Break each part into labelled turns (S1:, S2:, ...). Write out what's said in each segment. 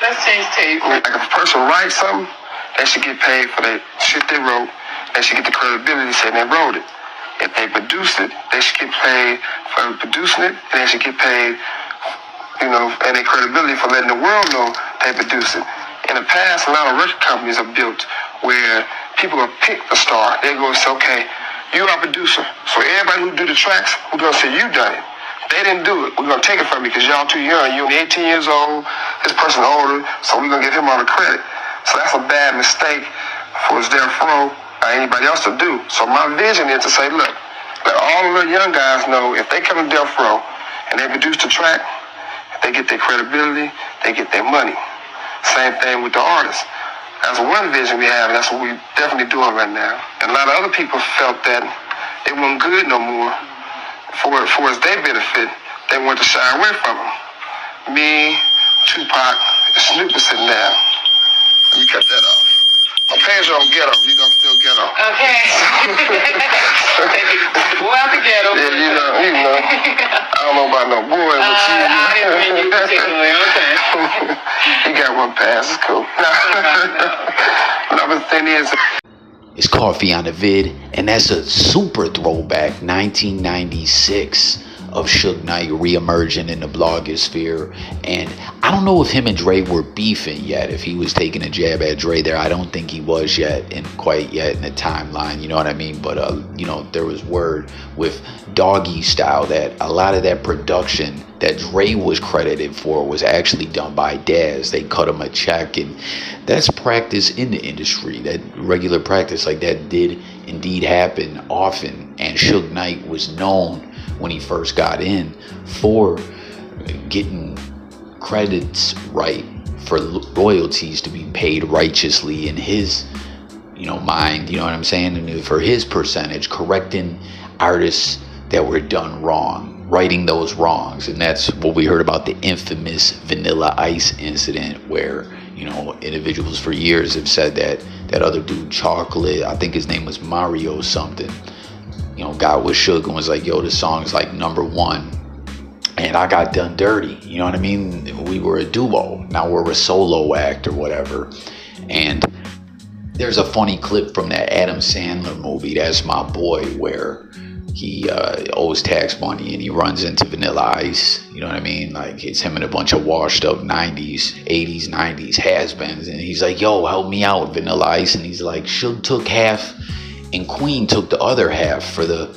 S1: Let's change tape.
S2: Like if a person writes something, they should get paid for the shit they wrote. They should get the credibility saying they wrote it. If they produce it, they should get paid for producing it, and they should get paid, and their credibility for letting the world know they produce it. In the past, a lot of record companies are built where people will pick the star. They go and say, okay, you are a producer. So everybody who do the tracks, we're going to say you done it. They didn't do it. We're going to take it from you because y'all too young. You're 18 years old. This person older. So we're going to give him all the credit. So that's a bad mistake for Death Row or anybody else to do. So my vision is to say, look, let all of the young guys know if they come to Death Row and they produce the track, they get their credibility, they get their money. Same thing with the artists. That's one vision we have, and that's what we're definitely doing right now. And a lot of other people felt that it wasn't good no more for their benefit. They wanted to shy away from them. Me, Tupac, and Snoop are sitting down. Let me cut that off. My pants are on ghetto. You don't still ghetto. Okay.
S1: Boy out the ghetto.
S2: Yeah, you know. I don't know about no boy, but
S1: I didn't mean you particularly. Okay.
S2: You got one pass. It's cool. Another thing is,
S3: it's Coffee on the Vid, and that's a super throwback 1996 of Suge Knight re-emerging in the blogosphere. And I don't know if him and Dre were beefing yet, if he was taking a jab at Dre there. I don't think he was yet, and quite yet in the timeline, you know what I mean? But there was word with Doggy Style that a lot of that production that Dre was credited for was actually done by Daz. They cut him a check, and that's practice in the industry. That regular practice like that did indeed happen often, and Suge Knight was known when he first got in for getting credits right, for royalties to be paid righteously in his mind, you know what I'm saying, and for his percentage, correcting artists that were done wrong, righting those wrongs. And that's what we heard about the infamous Vanilla Ice incident, where individuals for years have said that other dude, Chocolate, I think his name was Mario something, got with Suge and was like, yo, this song's like #1 and I got done dirty, you know what I mean? We were a duo, now we're a solo act or whatever. And there's a funny clip from that Adam Sandler movie, That's My Boy, where he owes tax money and he runs into Vanilla Ice, you know what I mean? Like, it's him and a bunch of washed up 80s has-beens, and he's like, yo, help me out, Vanilla Ice. And he's like, Suge took half and Queen took the other half for the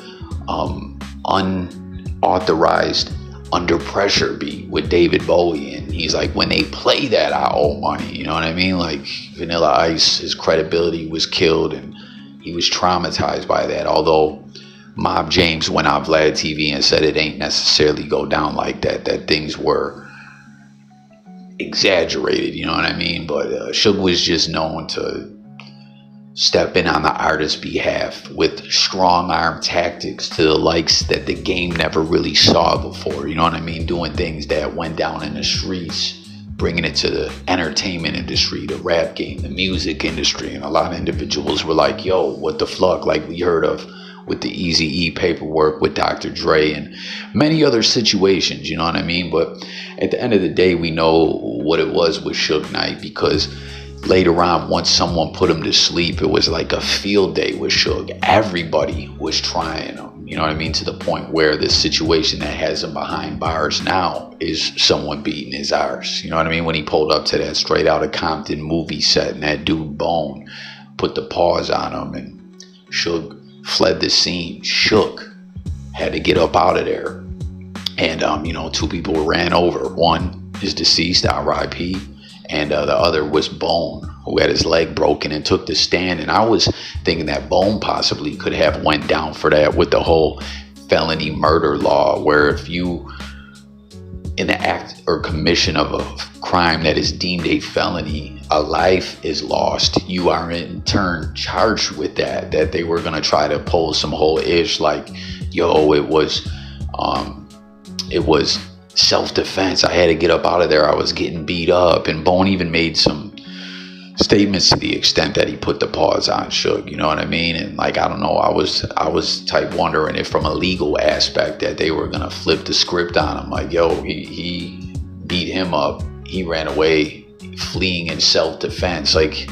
S3: unauthorized Under Pressure beat with David Bowie. And he's like, when they play that, I owe money, you know what I mean? Like, Vanilla Ice, his credibility was killed and he was traumatized by that. Although Mob James went on Vlad TV and said it ain't necessarily go down like that, that things were exaggerated, you know what I mean? But Suge was just known to step in on the artist's behalf with strong arm tactics to the likes that the game never really saw before, you know what I mean? Doing things that went down in the streets, bringing it to the entertainment industry, the rap game, the music industry. And a lot of individuals were like, yo, what the fuck? Like we heard of with the Eazy paperwork with Dr. Dre and many other situations, you know what I mean? But at the end of the day, we know what it was with Suge Knight, because later on, once someone put him to sleep, it was like a field day with Suge. Everybody was trying him, you know what I mean? To the point where this situation that has him behind bars now is someone beating his arse, you know what I mean? When he pulled up to that Straight Outta Compton movie set and that dude Bone put the paws on him and Suge fled the scene, shook, had to get up out of there. And, two people were ran over. One is deceased, R.I.P., and the other was Bone, who had his leg broken and took the stand. And I was thinking that Bone possibly could have went down for that with the whole felony murder law, where if you, in the act or commission of a crime that is deemed a felony, a life is lost, you are in turn charged with that they were going to try to pull some whole ish like, yo, it was self-defense, I had to get up out of there, I was getting beat up. And Bone even made some statements to the extent that he put the paws on Suge, you know what I mean? And like, I don't know, I was type wondering if from a legal aspect that they were gonna flip the script on him, like, yo, he beat him up, he ran away, fleeing in self-defense. Like,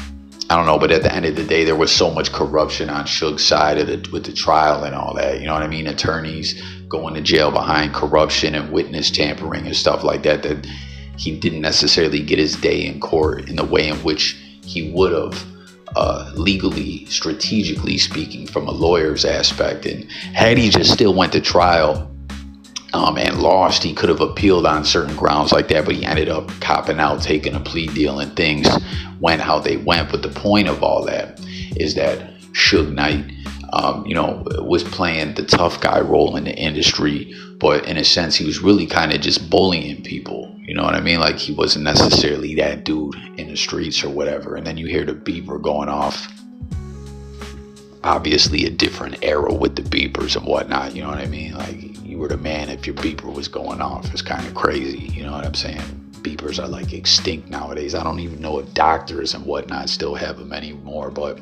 S3: I don't know, but at the end of the day, there was so much corruption on Suge's side of with the trial and all that. You know what I mean? Attorneys going to jail behind corruption and witness tampering and stuff like that, that he didn't necessarily get his day in court in the way in which he would have, legally, strategically speaking, from a lawyer's aspect. And had he just still went to trial and lost, he could have appealed on certain grounds like that, but he ended up copping out, taking a plea deal, and things went how they went. But the point of all that is that Suge Knight, was playing the tough guy role in the industry, but in a sense, he was really kind of just bullying people. You know what I mean? Like, he wasn't necessarily that dude in the streets or whatever. And then you hear the beeper going off. Obviously a different era with the beepers and whatnot. You know what I mean? Like, you were the man if your beeper was going off. It's kind of crazy. You know what I'm saying? Beepers are like extinct nowadays. I don't even know if doctors and whatnot still have them anymore, but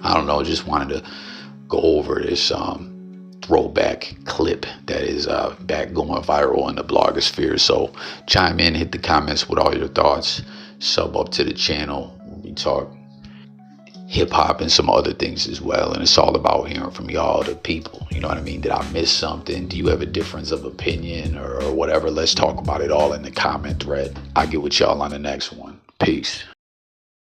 S3: I don't know. Just wanted to go over this throwback clip that is back going viral in the blogosphere. So chime in, hit the comments with all your thoughts, sub up to the channel. We talk hip hop and some other things as well, and it's all about hearing from y'all, the people. You know what I mean? Did I miss something? Do you have a difference of opinion or whatever? Let's talk about it all in the comment thread. I'll get with y'all on the next one. Peace.